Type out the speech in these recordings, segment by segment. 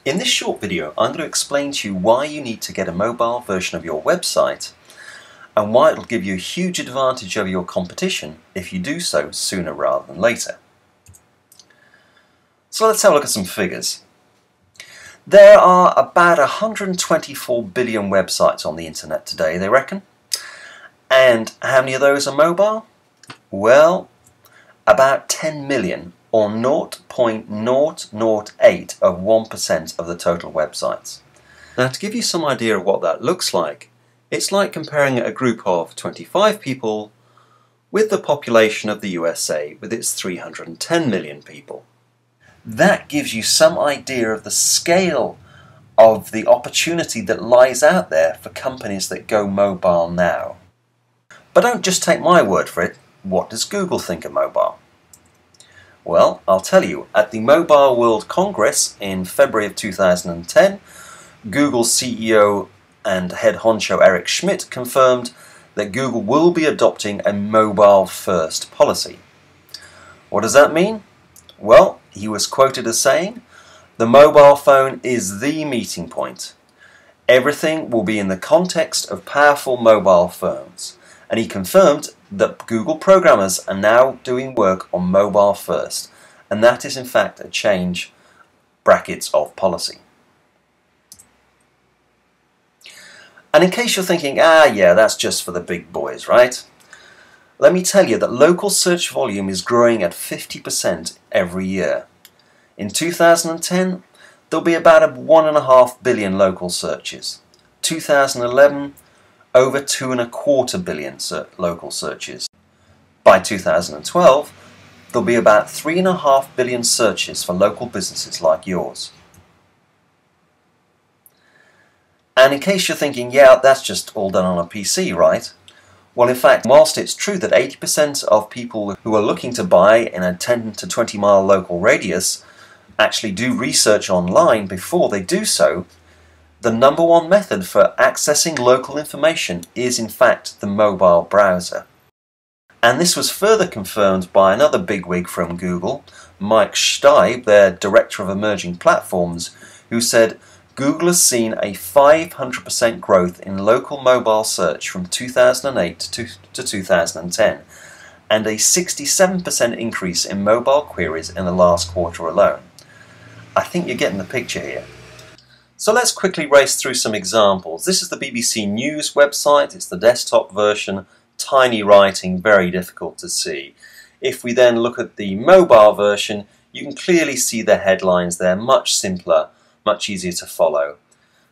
In this short video, I'm going to explain to you why you need to get a mobile version of your website and why it will give you a huge advantage over your competition if you do so sooner rather than later. So let's have a look at some figures. There are about 124 billion websites on the internet today, they reckon. And how many of those are mobile? Well, about 10 million, or 0.008 of 1% of the total websites. Now, to give you some idea of what that looks like, it's like comparing a group of 25 people with the population of the USA with its 310 million people. That gives you some idea of the scale of the opportunity that lies out there for companies that go mobile now. But don't just take my word for it. What does Google think of mobile? Well, I'll tell you. At the Mobile World Congress in February of 2010, Google's CEO and head honcho Eric Schmidt confirmed that Google will be adopting a mobile-first policy. What does that mean? Well, he was quoted as saying, "The mobile phone is the meeting point. Everything will be in the context of powerful mobile phones." And he confirmed that Google programmers are now doing work on mobile first, and that is in fact a change brackets of policy. And in case you're thinking, yeah, that's just for the big boys, right? Let me tell you that local search volume is growing at 50% every year. In 2010, there'll be about 1.5 billion local searches. 2011, over 2.25 billion local searches. By 2012, there'll be about 3.5 billion searches for local businesses like yours. And in case you're thinking, yeah, that's just all done on a PC, right? Well, in fact, whilst it's true that 80% of people who are looking to buy in a 10 to 20 mile local radius actually do research online before they do so, the number one method for accessing local information is in fact the mobile browser. And this was further confirmed by another bigwig from Google, Mike Steib, their Director of Emerging Platforms, who said Google has seen a 500% growth in local mobile search from 2008 to 2010 and a 67% increase in mobile queries in the last quarter alone. I think you're getting the picture here. So let's quickly race through some examples. This is the BBC News website. It's the desktop version, tiny writing, very difficult to see. If we then look at the mobile version, you can clearly see the headlines there, much simpler, much easier to follow.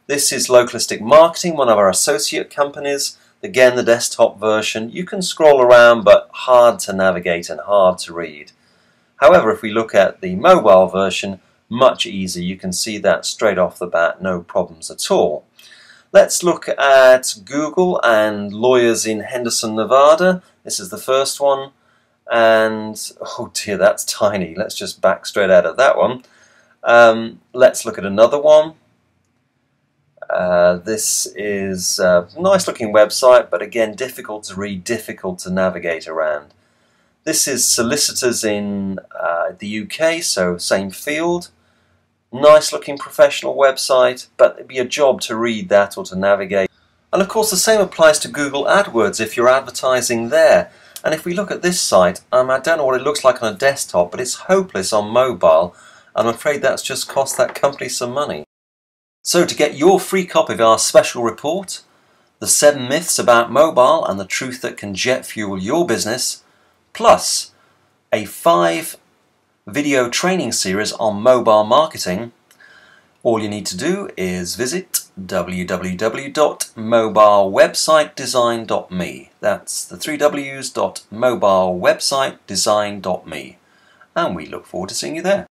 This is Localistic Marketing, one of our associate companies. Again, the desktop version. You can scroll around, but hard to navigate and hard to read. However, if we look at the mobile version, much easier. You can see that straight off the bat, no problems at all. Let's look at Google and lawyers in Henderson, Nevada. This is the first one, and oh dear, that's tiny. Let's just back straight out of that one. Let's look at another one. This is a nice looking website, but again difficult to read, difficult to navigate around. This is solicitors in the UK, so same field. Nice looking professional website, but it'd be a job to read that or to navigate. And of course the same applies to Google AdWords if you're advertising there. And if we look at this site, I don't know what it looks like on a desktop, but it's hopeless on mobile. I'm afraid that's just cost that company some money. So to get your free copy of our special report, The 7 Myths About Mobile and the Truth That Can Jet Fuel Your Business, plus a 5 video training series on mobile marketing, all you need to do is visit www.mobilewebsitedesign.me. That's the 3 W's.mobilewebsitedesign.me. And we look forward to seeing you there.